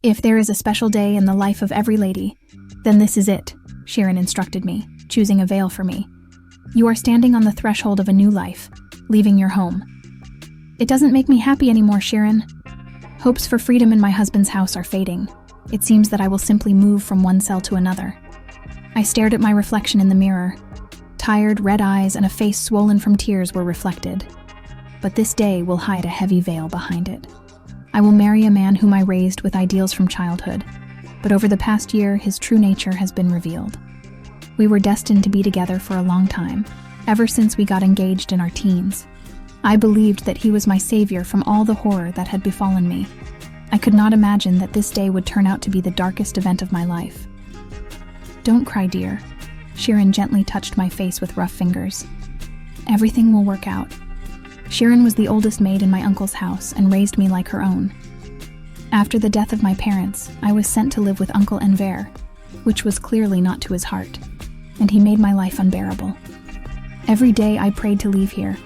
"If there is a special day in the life of every lady, then this is it," Sharon instructed me, choosing a veil for me. "You are standing on the threshold of a new life, leaving your home." "It doesn't make me happy anymore, Sharon. Hopes for freedom in my husband's house are fading. It seems that I will simply move from one cell to another." I stared at my reflection in the mirror. Tired, red eyes and a face swollen from tears were reflected. But this day will hide a heavy veil behind it. I will marry a man whom I raised with ideals from childhood, but over the past year, his true nature has been revealed. We were destined to be together for a long time, ever since we got engaged in our teens. I believed that he was my savior from all the horror that had befallen me. I could not imagine that this day would turn out to be the darkest event of my life. "Don't cry, dear." Sharon gently touched my face with rough fingers. "Everything will work out." Sharon was the oldest maid in my uncle's house and raised me like her own. After the death of my parents, I was sent to live with Uncle Enver, which was clearly not to his heart, and he made my life unbearable. Every day I prayed to leave here.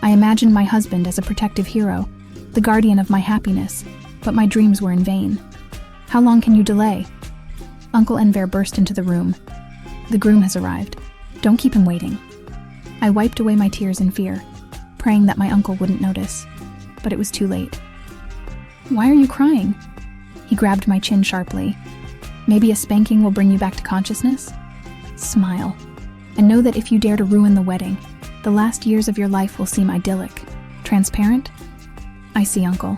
I imagined my husband as a protective hero, the guardian of my happiness, but my dreams were in vain. "How long can you delay?" Uncle Enver burst into the room. "The groom has arrived. Don't keep him waiting." I wiped away my tears in fear, praying that my uncle wouldn't notice, but it was too late. "Why are you crying?" He grabbed my chin sharply. "Maybe a spanking will bring you back to consciousness? Smile, and know that if you dare to ruin the wedding, the last years of your life will seem idyllic. Transparent?" "I see, Uncle.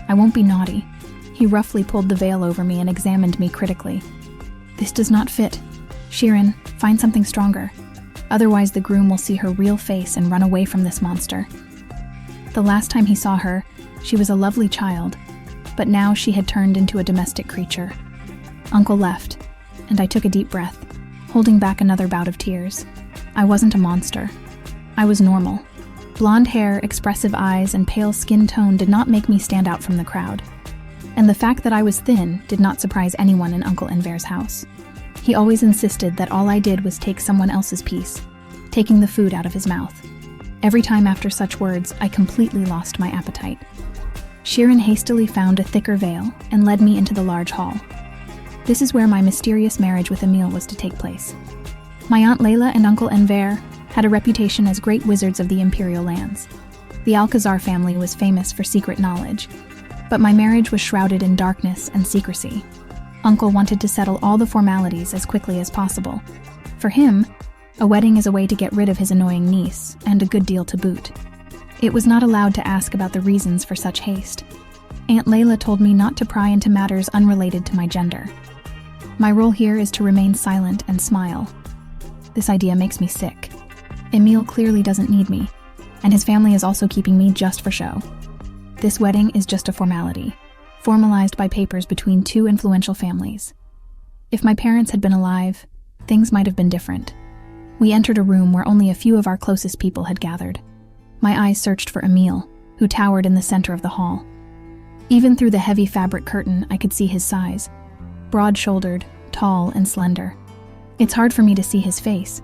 I won't be naughty." He roughly pulled the veil over me and examined me critically. "This does not fit. Sharon, find something stronger. Otherwise the groom will see her real face and run away from this monster." The last time he saw her, she was a lovely child, but now she had turned into a domestic creature. Uncle left, and I took a deep breath, holding back another bout of tears. I wasn't a monster. I was normal. Blonde hair, expressive eyes, and pale skin tone did not make me stand out from the crowd. And the fact that I was thin did not surprise anyone in Uncle Enver's house. He always insisted that all I did was take someone else's piece, taking the food out of his mouth. Every time after such words, I completely lost my appetite. Sharon hastily found a thicker veil and led me into the large hall. This is where my mysterious marriage with Emil was to take place. My Aunt Layla and Uncle Enver had a reputation as great wizards of the imperial lands. The Alcazar family was famous for secret knowledge, but my marriage was shrouded in darkness and secrecy. Uncle wanted to settle all the formalities as quickly as possible. For him, a wedding is a way to get rid of his annoying niece, and a good deal to boot. It was not allowed to ask about the reasons for such haste. Aunt Layla told me not to pry into matters unrelated to my gender. My role here is to remain silent and smile. This idea makes me sick. Emil clearly doesn't need me, and his family is also keeping me just for show. This wedding is just a formality, formalized by papers between two influential families. If my parents had been alive, things might have been different. We entered a room where only a few of our closest people had gathered. My eyes searched for Emil, who towered in the center of the hall. Even through the heavy fabric curtain, I could see his size. Broad-shouldered, tall, and slender. It's hard for me to see his face,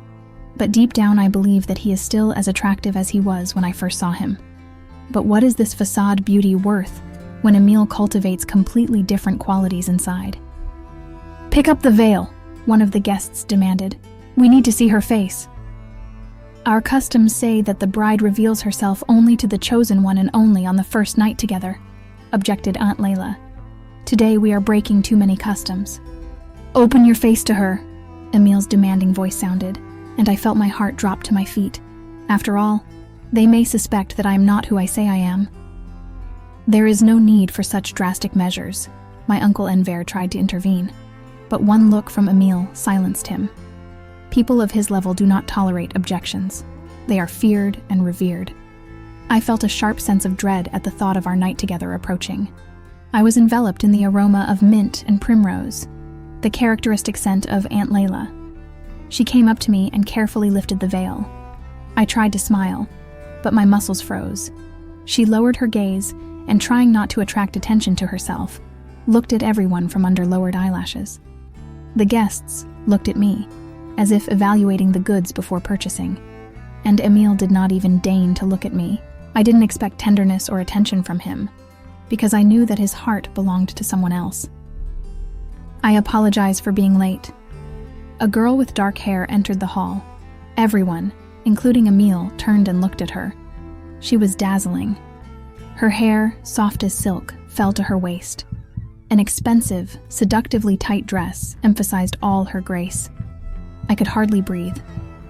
but deep down I believe that he is still as attractive as he was when I first saw him. But what is this facade beauty worth when Emil cultivates completely different qualities inside? "Pick up the veil," one of the guests demanded. "We need to see her face." "Our customs say that the bride reveals herself only to the chosen one and only on the first night together," objected Aunt Layla. "Today we are breaking too many customs." "Open your face to her," Emil's demanding voice sounded, and I felt my heart drop to my feet. After all, they may suspect that I am not who I say I am. "There is no need for such drastic measures," my Uncle Enver tried to intervene, but one look from Emil silenced him. People of his level do not tolerate objections. They are feared and revered. I felt a sharp sense of dread at the thought of our night together approaching. I was enveloped in the aroma of mint and primrose, the characteristic scent of Aunt Layla. She came up to me and carefully lifted the veil. I tried to smile, but my muscles froze. She lowered her gaze and, trying not to attract attention to herself, looked at everyone from under lowered eyelashes. The guests looked at me, as if evaluating the goods before purchasing. And Emil did not even deign to look at me. I didn't expect tenderness or attention from him, because I knew that his heart belonged to someone else. I apologize for being late. A girl with dark hair entered the hall. Everyone, including Emil, turned and looked at her. She was dazzling. Her hair, soft as silk, fell to her waist. An expensive, seductively tight dress emphasized all her grace. I could hardly breathe.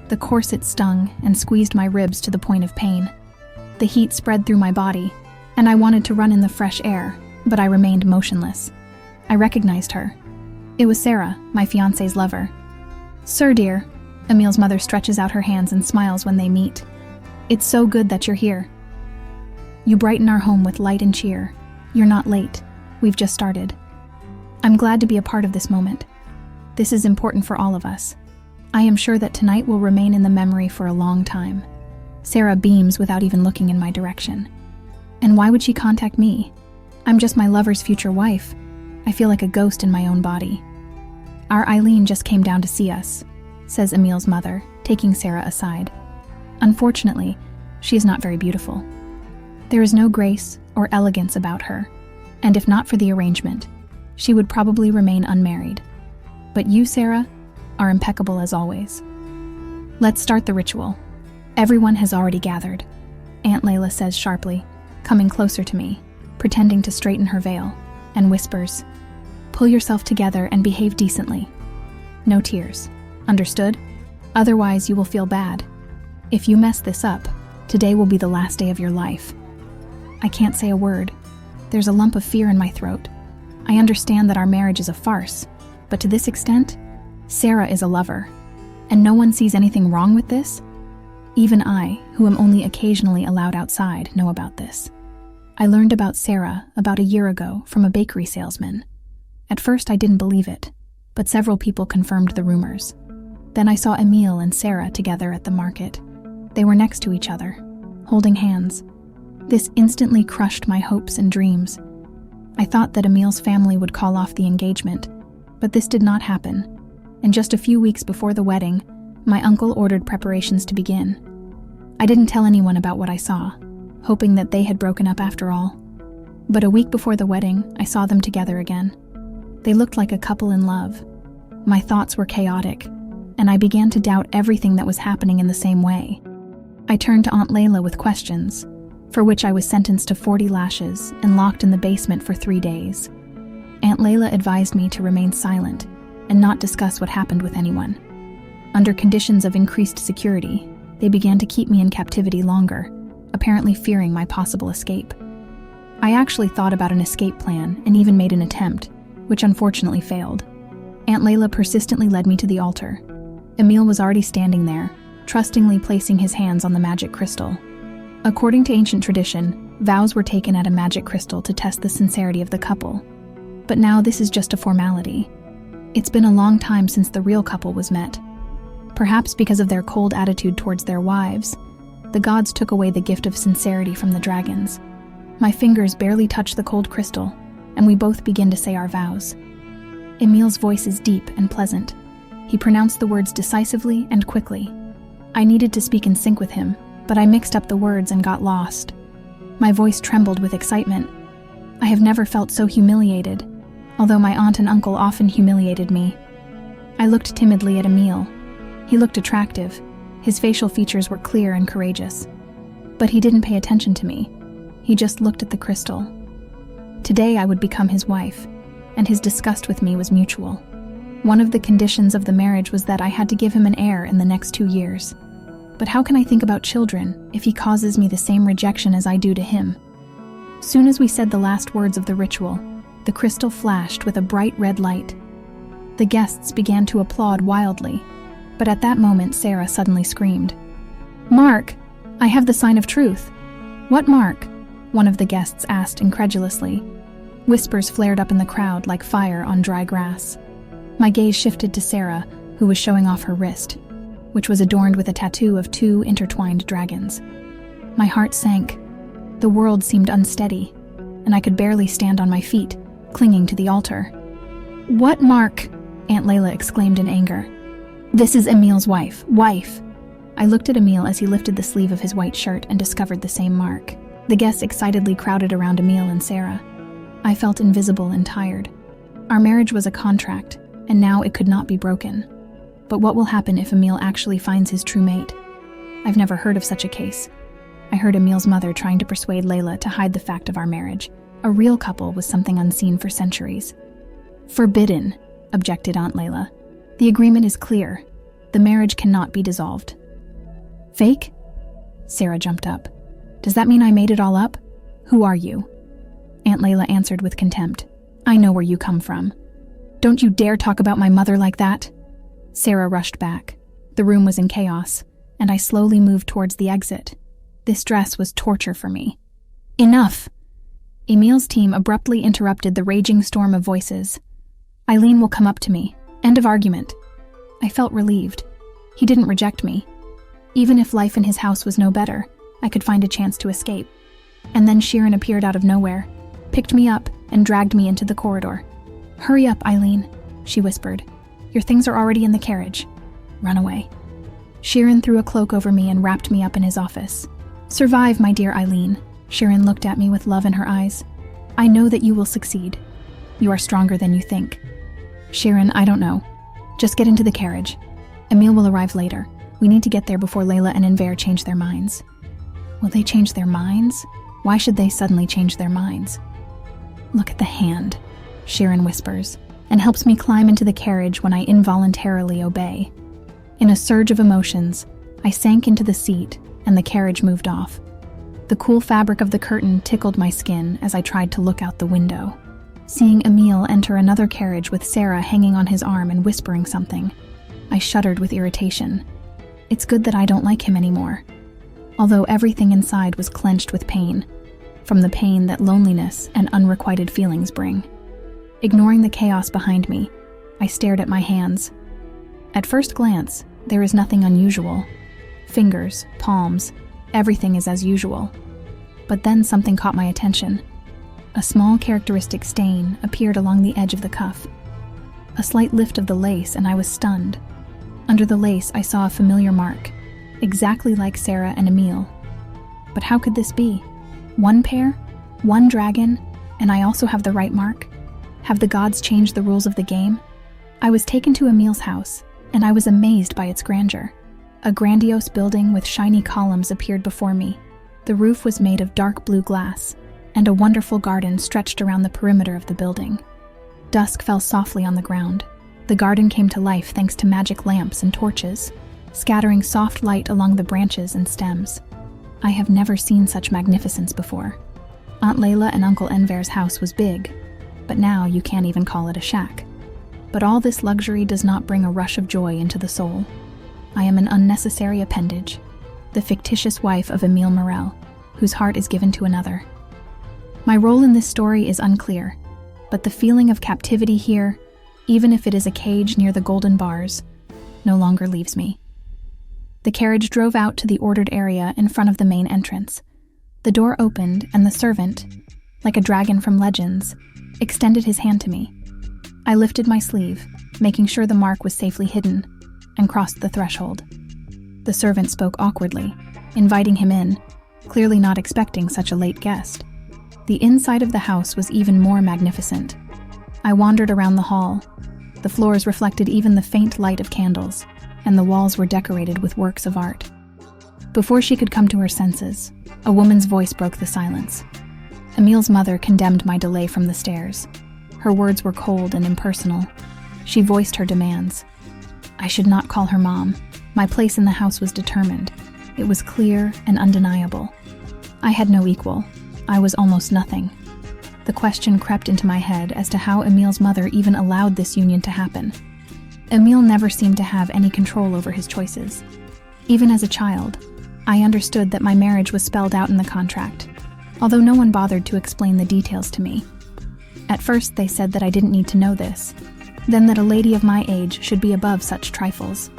The corset stung and squeezed my ribs to the point of pain. The heat spread through my body, and I wanted to run in the fresh air, but I remained motionless. I recognized her. It was Sarah, my fiancé's lover. "Sir, dear," Emil's mother stretches out her hands and smiles when they meet. "It's so good that you're here. You brighten our home with light and cheer. You're not late. We've just started. I'm glad to be a part of this moment. This is important for all of us. I am sure that tonight will remain in the memory for a long time." Sarah beams without even looking in my direction. And why would she contact me? I'm just my lover's future wife. I feel like a ghost in my own body. "Our Eileen just came down to see us," says Emil's mother, taking Sarah aside. "Unfortunately, she is not very beautiful. There is no grace or elegance about her, and if not for the arrangement, she would probably remain unmarried. But you, Sarah, are impeccable as always. Let's start the ritual. Everyone has already gathered," Aunt Layla says sharply, coming closer to me, pretending to straighten her veil, and whispers, "Pull yourself together and behave decently. No tears. Understood? Otherwise you will feel bad. If you mess this up, today will be the last day of your life." I can't say a word. There's a lump of fear in my throat. I understand that our marriage is a farce, but to this extent, Sarah is a lover, and no one sees anything wrong with this. Even I, who am only occasionally allowed outside, know about this. I learned about Sarah about a year ago from a bakery salesman. At first I didn't believe it, but several people confirmed the rumors. Then I saw Emil and Sarah together at the market. They were next to each other, holding hands. This instantly crushed my hopes and dreams. I thought that Emil's family would call off the engagement, but this did not happen, and just a few weeks before the wedding, my uncle ordered preparations to begin. I didn't tell anyone about what I saw, hoping that they had broken up after all. But a week before the wedding, I saw them together again. They looked like a couple in love. My thoughts were chaotic, and I began to doubt everything that was happening in the same way. I turned to Aunt Layla with questions, for which I was sentenced to 40 lashes and locked in the basement for 3 days. Aunt Layla advised me to remain silent and not discuss what happened with anyone. Under conditions of increased security, they began to keep me in captivity longer, apparently fearing my possible escape. I actually thought about an escape plan and even made an attempt, which unfortunately failed. Aunt Layla persistently led me to the altar. Emil was already standing there, trustingly placing his hands on the magic crystal. According to ancient tradition, vows were taken at a magic crystal to test the sincerity of the couple. But now this is just a formality. It's been a long time since the real couple was met. Perhaps because of their cold attitude towards their wives, the gods took away the gift of sincerity from the dragons. My fingers barely touch the cold crystal, and we both begin to say our vows. Emil's voice is deep and pleasant. He pronounced the words decisively and quickly. I needed to speak in sync with him, but I mixed up the words and got lost. My voice trembled with excitement. I have never felt so humiliated, although my aunt and uncle often humiliated me. I looked timidly at Emil. He looked attractive. His facial features were clear and courageous. But he didn't pay attention to me. He just looked at the crystal. Today I would become his wife, and his disgust with me was mutual. One of the conditions of the marriage was that I had to give him an heir in the next 2 years. But how can I think about children if he causes me the same rejection as I do to him? Soon as we said the last words of the ritual, the crystal flashed with a bright red light. The guests began to applaud wildly, but at that moment Sarah suddenly screamed, "Mark, I have the sign of truth." "What mark?" one of the guests asked incredulously. Whispers flared up in the crowd like fire on dry grass. My gaze shifted to Sarah, who was showing off her wrist, which was adorned with a tattoo of 2 intertwined dragons. My heart sank. The world seemed unsteady, and I could barely stand on my feet, clinging to the altar. "What mark?" Aunt Layla exclaimed in anger. "This is Emil's wife. I looked at Emil as he lifted the sleeve of his white shirt and discovered the same mark. The guests excitedly crowded around Emil and Sarah. I felt invisible and tired. Our marriage was a contract, and now it could not be broken. But what will happen if Emil actually finds his true mate? I've never heard of such a case. I heard Emil's mother trying to persuade Layla to hide the fact of our marriage. A real couple was something unseen for centuries. Forbidden, objected Aunt Layla. The agreement is clear. The marriage cannot be dissolved. Fake? Sarah jumped up. Does that mean I made it all up? Who are you? Aunt Layla answered with contempt. I know where you come from. Don't you dare talk about my mother like that. Sarah rushed back. The room was in chaos, and I slowly moved towards the exit. This dress was torture for me. Enough! Emil's team abruptly interrupted the raging storm of voices. Eileen will come up to me. End of argument. I felt relieved. He didn't reject me. Even if life in his house was no better, I could find a chance to escape. And then Sharon appeared out of nowhere, picked me up, and dragged me into the corridor. Hurry up, Eileen, she whispered. Your things are already in the carriage. Run away. Sharon threw a cloak over me and wrapped me up in his office. Survive, my dear Eileen. Sharon looked at me with love in her eyes. I know that you will succeed. You are stronger than you think. Sharon, I don't know. Just get into the carriage. Emil will arrive later. We need to get there before Layla and Enver change their minds. Will they change their minds? Why should they suddenly change their minds? Look at the hand, Sharon whispers, and helps me climb into the carriage when I involuntarily obey. In a surge of emotions, I sank into the seat and the carriage moved off. The cool fabric of the curtain tickled my skin as I tried to look out the window. Seeing Emil enter another carriage with Sarah hanging on his arm and whispering something, I shuddered with irritation. It's good that I don't like him anymore. Although everything inside was clenched with pain, from the pain that loneliness and unrequited feelings bring. Ignoring the chaos behind me, I stared at my hands. At first glance, there is nothing unusual. Fingers, palms, everything is as usual. But then something caught my attention. A small characteristic stain appeared along the edge of the cuff. A slight lift of the lace and I was stunned. Under the lace, I saw a familiar mark, exactly like Sarah and Emil. But how could this be? One pair? One dragon? And I also have the right mark? Have the gods changed the rules of the game? I was taken to Emil's house, and I was amazed by its grandeur. A grandiose building with shiny columns appeared before me. The roof was made of dark blue glass, and a wonderful garden stretched around the perimeter of the building. Dusk fell softly on the ground. The garden came to life thanks to magic lamps and torches, scattering soft light along the branches and stems. I have never seen such magnificence before. Aunt Layla and Uncle Enver's house was big, but now you can't even call it a shack. But all this luxury does not bring a rush of joy into the soul. I am an unnecessary appendage, the fictitious wife of Emil Marel, whose heart is given to another. My role in this story is unclear, but the feeling of captivity here, even if it is a cage near the golden bars, no longer leaves me. The carriage drove out to the ordered area in front of the main entrance. The door opened and the servant, like a dragon from legends, extended his hand to me. I lifted my sleeve, making sure the mark was safely hidden, and crossed the threshold. The servant spoke awkwardly, inviting him in, clearly not expecting such a late guest. The inside of the house was even more magnificent. I wandered around the hall. The floors reflected even the faint light of candles, and the walls were decorated with works of art. Before she could come to her senses, a woman's voice broke the silence. Emil's mother condemned my delay from the stairs. Her words were cold and impersonal. She voiced her demands. I should not call her mom. My place in the house was determined. It was clear and undeniable. I had no equal. I was almost nothing. The question crept into my head as to how Emil's mother even allowed this union to happen. Emil never seemed to have any control over his choices. Even as a child, I understood that my marriage was spelled out in the contract, although no one bothered to explain the details to me. At first, they said that I didn't need to know this, then that a lady of my age should be above such trifles.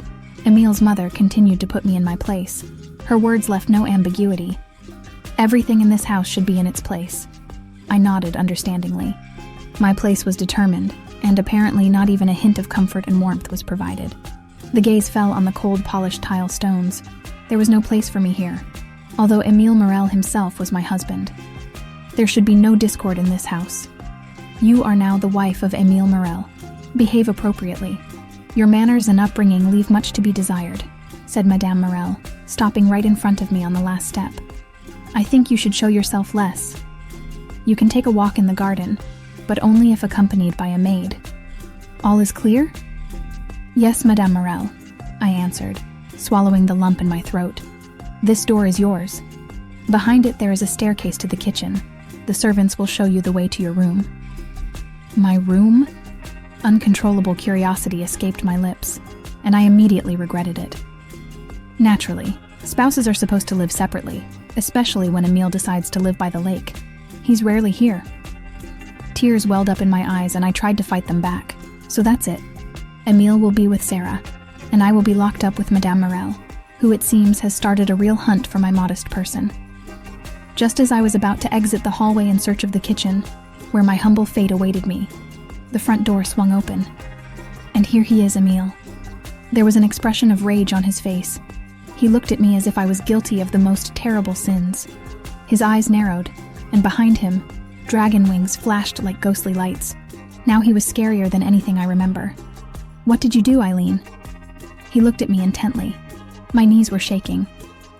Emil's mother continued to put me in my place. Her words left no ambiguity. Everything in this house should be in its place. I nodded understandingly. My place was determined, and apparently not even a hint of comfort and warmth was provided. The gaze fell on the cold, polished tile stones. There was no place for me here, although Emil Marel himself was my husband. There should be no discord in this house. You are now the wife of Emil Marel. Behave appropriately. Your manners and upbringing leave much to be desired, said Madame Marel, stopping right in front of me on the last step. I think you should show yourself less. You can take a walk in the garden, but only if accompanied by a maid. All is clear? Yes, Madame Marel, I answered, swallowing the lump in my throat. This door is yours. Behind it there is a staircase to the kitchen. The servants will show you the way to your room. My room? Uncontrollable curiosity escaped my lips, and I immediately regretted it. Naturally, spouses are supposed to live separately, especially when Emil decides to live by the lake. He's rarely here. Tears welled up in my eyes and I tried to fight them back. So that's it. Emil will be with Sarah, and I will be locked up with Madame Marel, who it seems has started a real hunt for my modest person. Just as I was about to exit the hallway in search of the kitchen, where my humble fate awaited me, the front door swung open. And here he is, Emil. There was an expression of rage on his face. He looked at me as if I was guilty of the most terrible sins. His eyes narrowed, and behind him, dragon wings flashed like ghostly lights. Now he was scarier than anything I remember. What did you do, Eileen? He looked at me intently. My knees were shaking.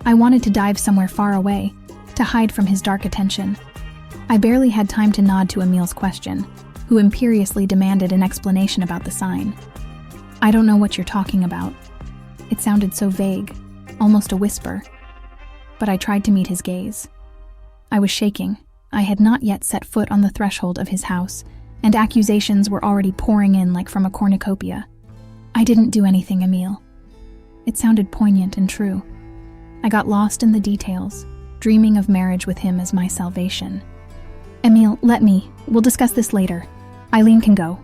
I wanted to dive somewhere far away, to hide from his dark attention. I barely had time to nod to Emil's question, who imperiously demanded an explanation about the sign. I don't know what you're talking about. It sounded so vague, almost a whisper. But I tried to meet his gaze. I was shaking. I had not yet set foot on the threshold of his house, and accusations were already pouring in like from a cornucopia. I didn't do anything, Emil. It sounded poignant and true. I got lost in the details, dreaming of marriage with him as my salvation. Emil, let me. We'll discuss this later. Eileen can go.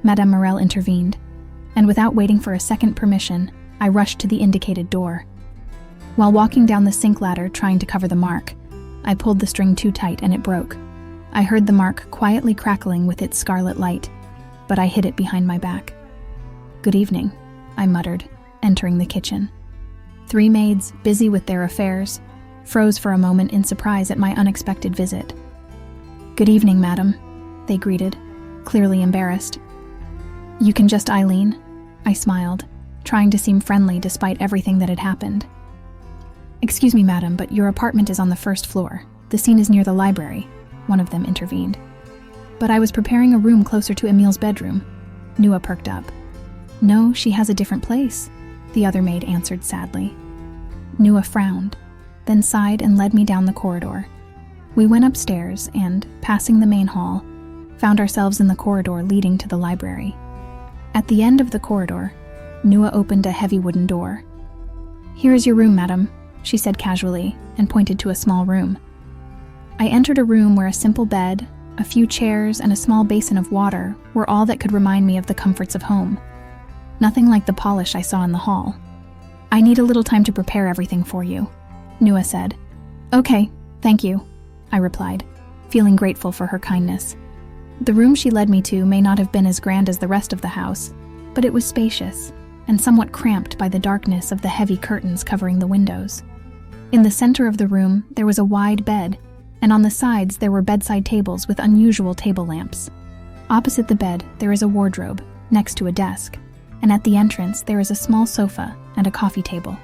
Madame Marel intervened, and without waiting for a second permission, I rushed to the indicated door. While walking down the sink ladder trying to cover the mark, I pulled the string too tight and it broke. I heard the mark quietly crackling with its scarlet light, but I hid it behind my back. Good evening, I muttered, entering the kitchen. 3 maids, busy with their affairs, froze for a moment in surprise at my unexpected visit. Good evening, madam, they greeted, clearly embarrassed. You can just Eileen, I smiled, trying to seem friendly despite everything that had happened. Excuse me, madam, but your apartment is on the 1st floor. The scene is near the library, one of them intervened. But I was preparing a room closer to Emil's bedroom. Nua perked up. No, she has a different place, the other maid answered sadly. Nua frowned, then sighed and led me down the corridor. We went upstairs and, passing the main hall, found ourselves in the corridor leading to the library. At the end of the corridor, Nua opened a heavy wooden door. Here is your room, madam, she said casually, and pointed to a small room. I entered a room where a simple bed, a few chairs, and a small basin of water were all that could remind me of the comforts of home. Nothing like the polish I saw in the hall. I need a little time to prepare everything for you, Nua said. Okay, thank you, I replied, feeling grateful for her kindness. The room she led me to may not have been as grand as the rest of the house, but it was spacious and somewhat cramped by the darkness of the heavy curtains covering the windows. In the center of the room, there was a wide bed, and on the sides there were bedside tables with unusual table lamps. Opposite the bed, there is a wardrobe, next to a desk, and at the entrance there is a small sofa and a coffee table.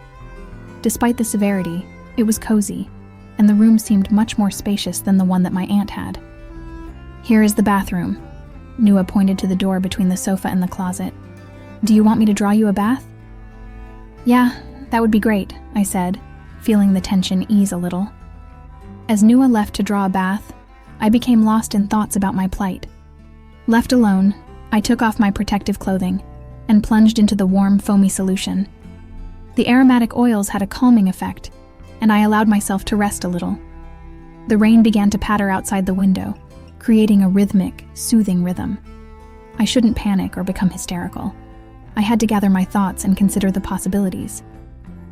Despite the severity, it was cozy, and the room seemed much more spacious than the one that my aunt had. Here is the bathroom. Nua pointed to the door between the sofa and the closet. Do you want me to draw you a bath? Yeah, that would be great, I said, feeling the tension ease a little. As Nua left to draw a bath, I became lost in thoughts about my plight. Left alone, I took off my protective clothing and plunged into the warm, foamy solution. The aromatic oils had a calming effect, and I allowed myself to rest a little. The rain began to patter outside the window, creating a rhythmic, soothing rhythm. I shouldn't panic or become hysterical. I had to gather my thoughts and consider the possibilities.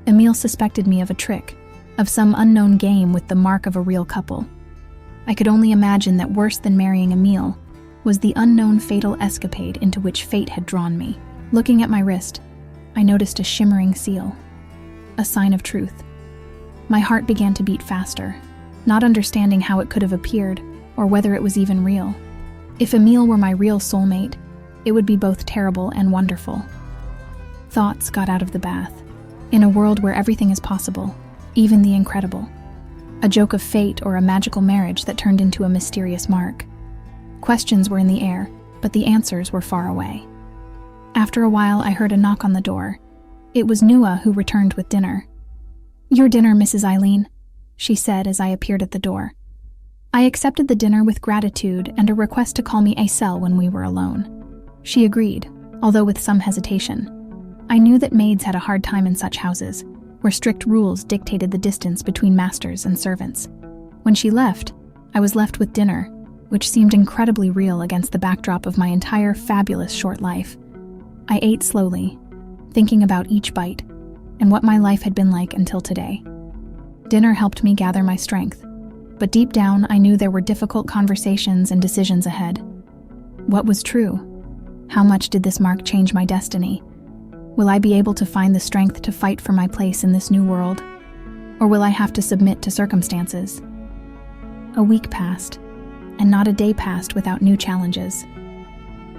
Emil suspected me of a trick, of some unknown game with the mark of a real couple. I could only imagine that worse than marrying Emil was the unknown fatal escapade into which fate had drawn me. Looking at my wrist, I noticed a shimmering seal, a sign of truth. My heart began to beat faster, not understanding how it could have appeared or whether it was even real. If Emil were my real soulmate, it would be both terrible and wonderful. Thoughts got out of the bath. In a world where everything is possible, even the incredible. A joke of fate or a magical marriage that turned into a mysterious mark. Questions were in the air, but the answers were far away. After a while, I heard a knock on the door. It was Nua who returned with dinner. "Your dinner, Mrs. Eileen," she said as I appeared at the door. I accepted the dinner with gratitude and a request to call me Aisel when we were alone. She agreed, although with some hesitation. I knew that maids had a hard time in such houses, where strict rules dictated the distance between masters and servants. When she left, I was left with dinner, which seemed incredibly real against the backdrop of my entire fabulous short life. I ate slowly, thinking about each bite and what my life had been like until today. Dinner helped me gather my strength, but deep down I knew there were difficult conversations and decisions ahead. What was true? How much did this mark change my destiny? Will I be able to find the strength to fight for my place in this new world? Or will I have to submit to circumstances? A week passed, and not a day passed without new challenges.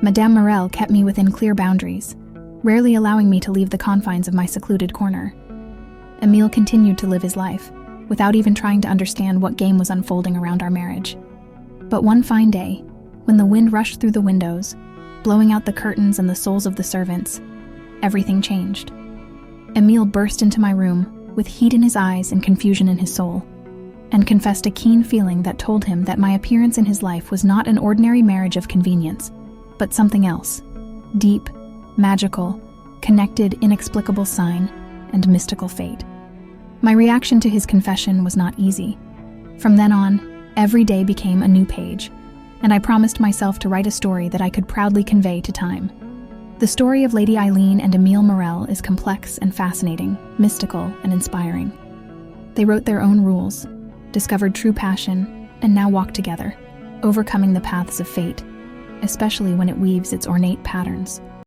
Madame Marel kept me within clear boundaries, rarely allowing me to leave the confines of my secluded corner. Emil continued to live his life, without even trying to understand what game was unfolding around our marriage. But one fine day, when the wind rushed through the windows, blowing out the curtains and the souls of the servants, everything changed. Emil burst into my room, with heat in his eyes and confusion in his soul, and confessed a keen feeling that told him that my appearance in his life was not an ordinary marriage of convenience, but something else. Deep, magical, connected, inexplicable sign, and mystical fate. My reaction to his confession was not easy. From then on, every day became a new page, and I promised myself to write a story that I could proudly convey to time. The story of Lady Eileen and Emil Marel is complex and fascinating, mystical and inspiring. They wrote their own rules, discovered true passion, and now walk together, overcoming the paths of fate, especially when it weaves its ornate patterns.